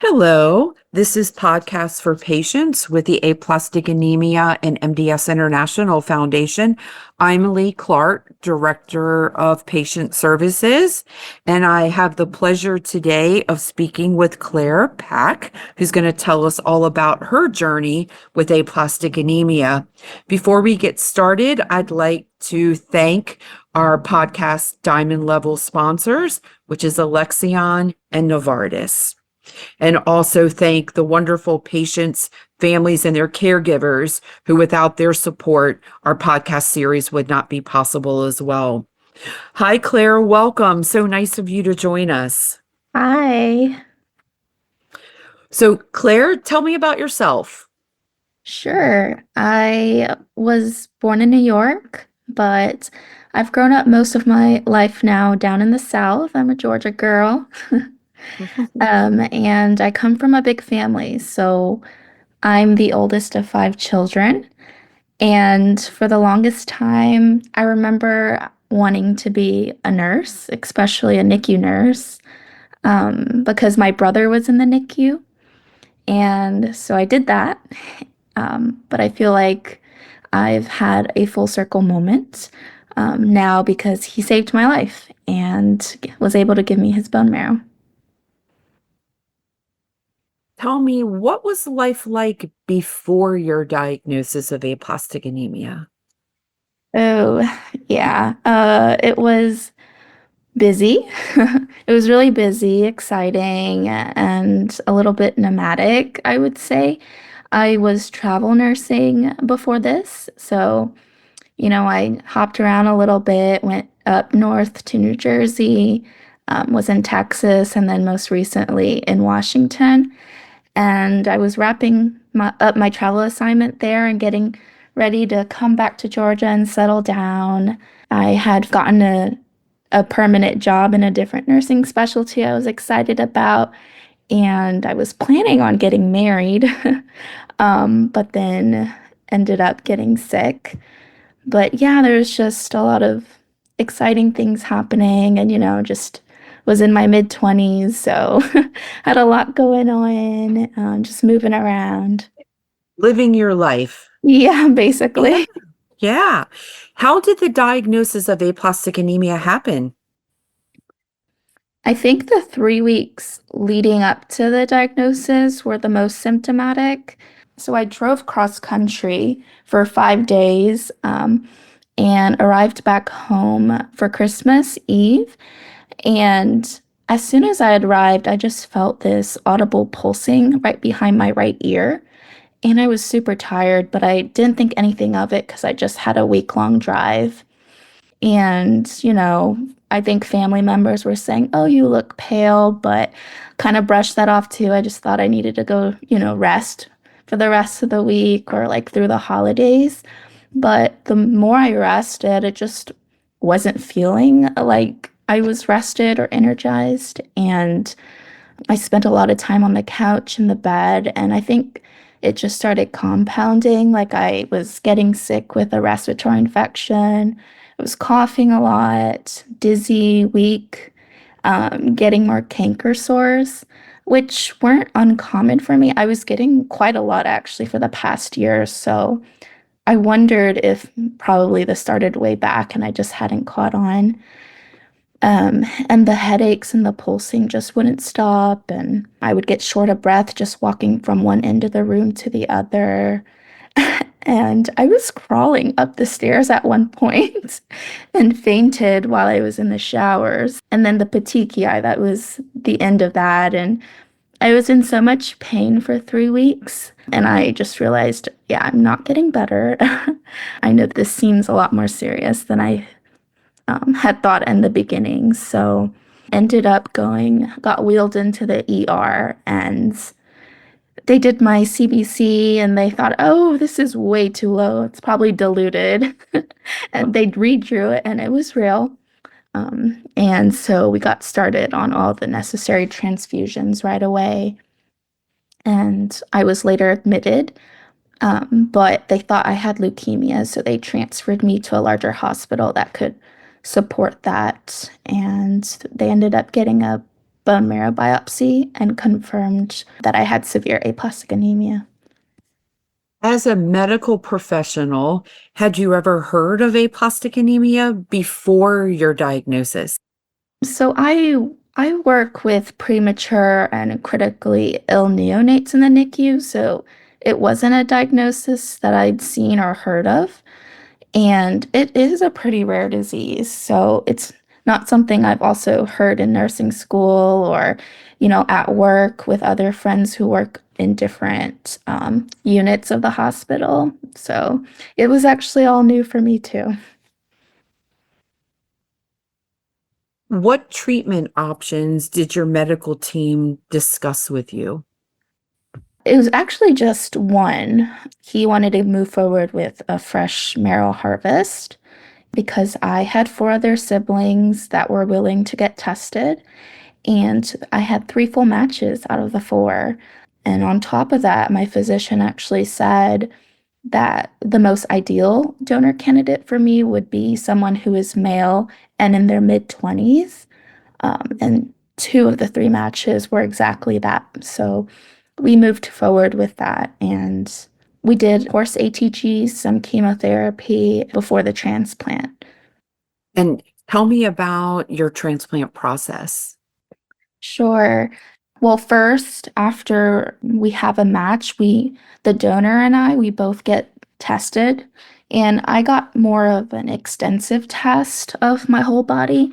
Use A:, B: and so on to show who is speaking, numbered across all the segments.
A: Hello, this is Podcasts for Patients with the Aplastic Anemia and MDS International Foundation. I'm Lee Clark, Director of Patient Services, and I have the pleasure today of speaking with Claire Pack, who's going to tell us all about her journey with aplastic anemia. Before we get started, I'd like to thank our podcast Diamond Level sponsors, which is Alexion and Novartis. And also thank the wonderful patients, families, and their caregivers who, without their support, our podcast series would not be possible as well. Hi, Claire. Welcome. So nice of you to join us.
B: Hi.
A: So, Claire, tell me about yourself.
B: Sure. I was born in New York, but I've grown up most of my life now down in the South. I'm a Georgia girl. And I come from a big family. So I'm the oldest of five children. And for the longest time, I remember wanting to be a nurse, especially a NICU nurse, because my brother was in the NICU. And so I did that. But I feel like I've had a full circle moment now because he saved my life and was able to give me his bone marrow.
A: Tell me, what was life like before your diagnosis of aplastic anemia?
B: Oh, yeah. It was busy. It was really busy, exciting, and a little bit nomadic, I would say. I was travel nursing before this, so I hopped around a little bit, went up north to New Jersey, was in Texas, and then most recently in Washington. And I was wrapping up my travel assignment there and getting ready to come back to Georgia and settle down. I had gotten a permanent job in a different nursing specialty I was excited about, and I was planning on getting married, but then ended up getting sick. But yeah, there was just a lot of exciting things happening and, just was in my mid-20s, so had a lot going on, just moving around.
A: Living your life.
B: Yeah,
A: Yeah.
B: basically.
A: Yeah. How did the diagnosis of aplastic anemia happen?
B: I think the 3 weeks leading up to the diagnosis were the most symptomatic. So I drove cross country for 5 days, and arrived back home for Christmas Eve. And as soon as I had arrived, I just felt this audible pulsing right behind my right ear. And I was super tired, but I didn't think anything of it because I just had a week-long drive. And, I think family members were saying, "Oh, you look pale," but kind of brushed that off too. I just thought I needed to go, rest for the rest of the week or like through the holidays. But the more I rested, it just wasn't feeling like I was rested or energized. And I spent a lot of time on the couch in the bed. And I think it just started compounding. Like I was getting sick with a respiratory infection. I was coughing a lot, dizzy, weak, getting more canker sores, which weren't uncommon for me. I was getting quite a lot actually for the past year or so. I wondered if probably this started way back and I just hadn't caught on. And the headaches and the pulsing just wouldn't stop. And I would get short of breath just walking from one end of the room to the other. And I was crawling up the stairs at one point and fainted while I was in the showers. And then the petechiae, that was the end of that. And I was in so much pain for 3 weeks. And I just realized, yeah, I'm not getting better. I know this seems a lot more serious than I had thought in the beginning. So ended up got wheeled into the ER, and they did my CBC and they thought, oh, this is way too low. It's probably diluted. And they redrew it and it was real. And so we got started on all the necessary transfusions right away. And I was later admitted, but they thought I had leukemia, so they transferred me to a larger hospital that could support that. And they ended up getting a bone marrow biopsy and confirmed that I had severe aplastic anemia.
A: As a medical professional, had you ever heard of aplastic anemia before your diagnosis?
B: So I work with premature and critically ill neonates in the NICU, so it wasn't a diagnosis that I'd seen or heard of. And it is a pretty rare disease, so it's not something I've also heard in nursing school or, at work with other friends who work in different units of the hospital. So it was actually all new for me too.
A: What treatment options did your medical team discuss with you?
B: It was actually just one. He wanted to move forward with a fresh marrow harvest because I had four other siblings that were willing to get tested. And I had three full matches out of the four. And on top of that, my physician actually said that the most ideal donor candidate for me would be someone who is male and in their mid 20s. And two of the three matches were exactly that. So we moved forward with that. And we did, of course, ATG, some chemotherapy before the transplant.
A: And tell me about your transplant process.
B: Sure. Well, first, after we have a match, the donor and we both get tested. And I got more of an extensive test of my whole body.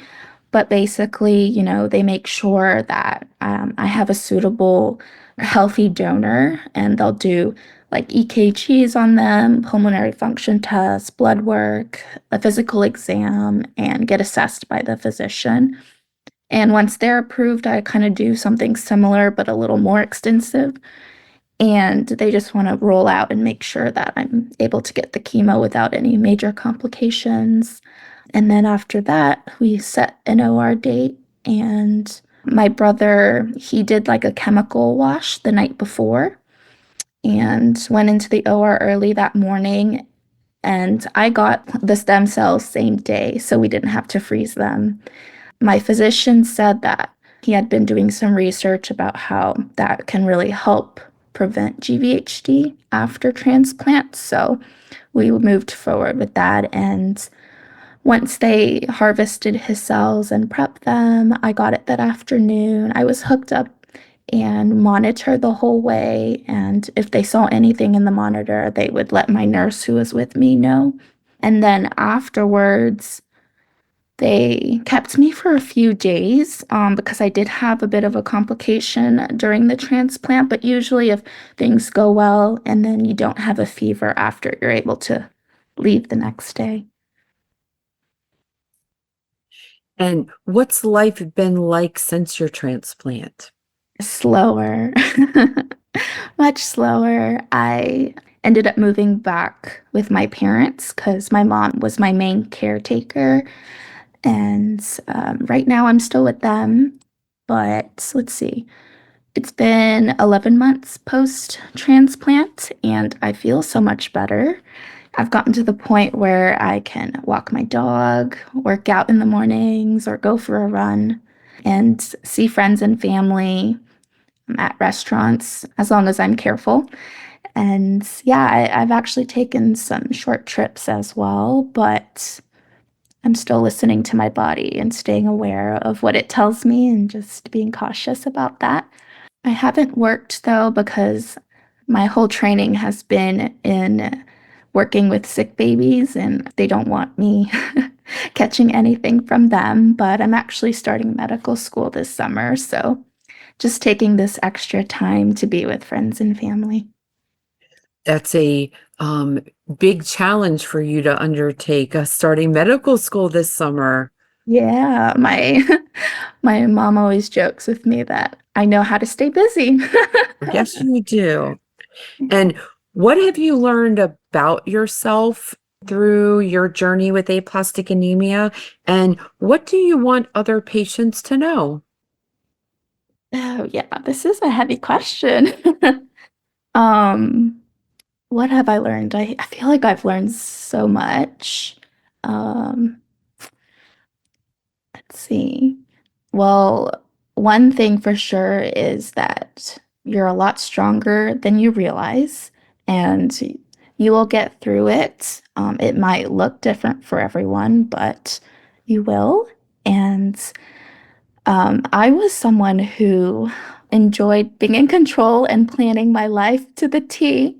B: But basically, they make sure that I have a suitable, healthy donor, and they'll do like EKGs on them, pulmonary function tests, blood work, a physical exam, and get assessed by the physician. And once they're approved, I kind of do something similar, but a little more extensive. And they just want to roll out and make sure that I'm able to get the chemo without any major complications. And then after that, we set an OR date. And my brother, he did like a chemical wash the night before and went into the OR early that morning. And I got the stem cells same day, so we didn't have to freeze them. My physician said that he had been doing some research about how that can really help prevent GVHD after transplant. So we moved forward with that. And once they harvested his cells and prepped them, I got it that afternoon. I was hooked up and monitored the whole way. And if they saw anything in the monitor, they would let my nurse who was with me know. And then afterwards, they kept me for a few days because I did have a bit of a complication during the transplant. But usually, if things go well and then you don't have a fever after, you're able to leave the next day.
A: And what's life been like since your transplant?
B: Slower, much slower. I ended up moving back with my parents because my mom was my main caretaker. And right now I'm still with them. But let's see, it's been 11 months post transplant, and I feel so much better. I've gotten to the point where I can walk my dog, work out in the mornings, or go for a run and see friends and family at restaurants as long as I'm careful. And yeah, I've actually taken some short trips as well, but I'm still listening to my body and staying aware of what it tells me and just being cautious about that. I haven't worked though because my whole training has been in working with sick babies and they don't want me catching anything from them. But I'm actually starting medical school this summer, so just taking this extra time to be with friends and family.
A: That's a big challenge for you to undertake, starting medical school this summer.
B: Yeah, my my mom always jokes with me that I know how to stay busy.
A: Yes, you do. And what have you learned about yourself through your journey with aplastic anemia? And what do you want other patients to know?
B: Oh yeah, this is a heavy question. Um, what have I learned? I feel like I've learned so much. Um, let's see. Well, one thing for sure is that you're a lot stronger than you realize, and you will get through it. It might look different for everyone, but you will. And I was someone who enjoyed being in control and planning my life to the T.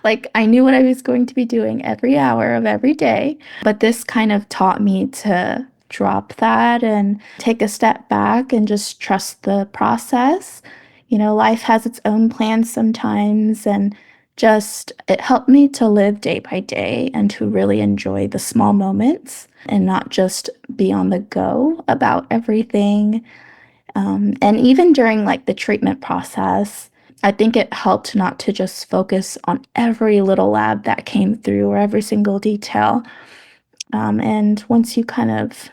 B: Like I knew what I was going to be doing every hour of every day. But this kind of taught me to drop that and take a step back and just trust the process. Life has its own plans sometimes, and just it helped me to live day by day and to really enjoy the small moments and not just be on the go about everything. And even during like the treatment process, I think it helped not to just focus on every little lab that came through or every single detail. And once you kind of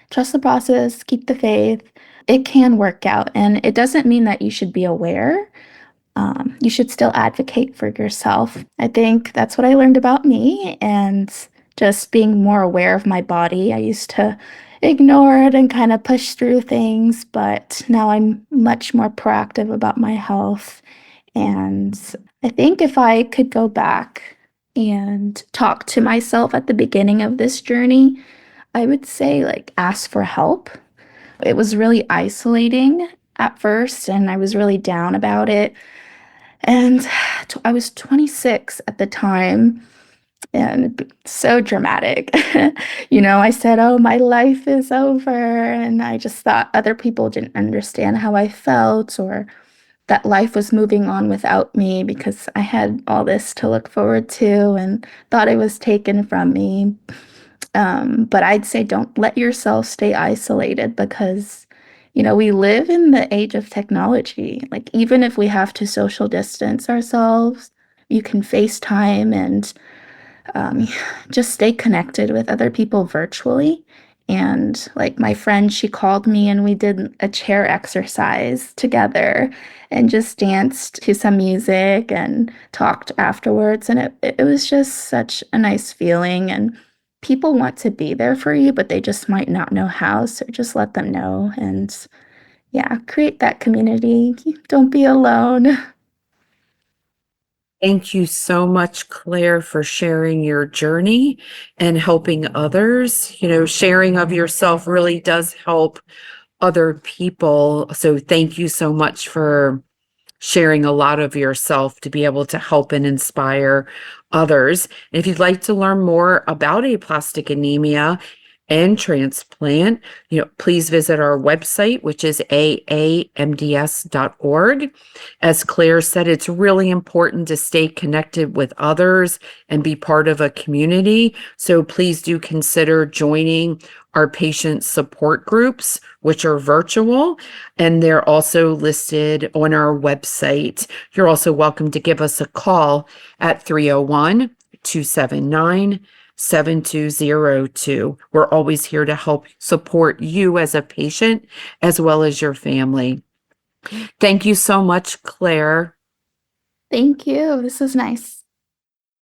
B: trust the process, keep the faith, it can work out. And it doesn't mean that you should be aware. You should still advocate for yourself. I think that's what I learned about me, and just being more aware of my body. I used to ignore it and kind of push through things, but now I'm much more proactive about my health. And I think if I could go back and talk to myself at the beginning of this journey, I would say, like, ask for help. It was really isolating at first, and I was really down about it. And I was 26 at the time, and so dramatic. I said, "Oh, my life is over." And I just thought other people didn't understand how I felt, or that life was moving on without me because I had all this to look forward to and thought it was taken from me. But I'd say don't let yourself stay isolated because, we live in the age of technology. Like, even if we have to social distance ourselves, you can FaceTime and um, just stay connected with other people virtually. And like my friend, she called me and we did a chair exercise together and just danced to some music and talked afterwards. And it was just such a nice feeling. And people want to be there for you, but they just might not know how. So just let them know. And yeah, create that community. Don't be alone.
A: Thank you so much, Claire, for sharing your journey and helping others. Sharing of yourself really does help other people. So thank you so much for sharing a lot of yourself to be able to help and inspire others. And if you'd like to learn more about aplastic anemia and transplant, please visit our website, which is aamds.org. As Claire said, it's really important to stay connected with others and be part of a community. So please do consider joining our patient support groups, which are virtual, and they're also listed on our website. You're also welcome to give us a call at 301-279-7202. We're always here to help support you as a patient as well as your family. Thank you so much, Claire.
B: Thank you. This was nice.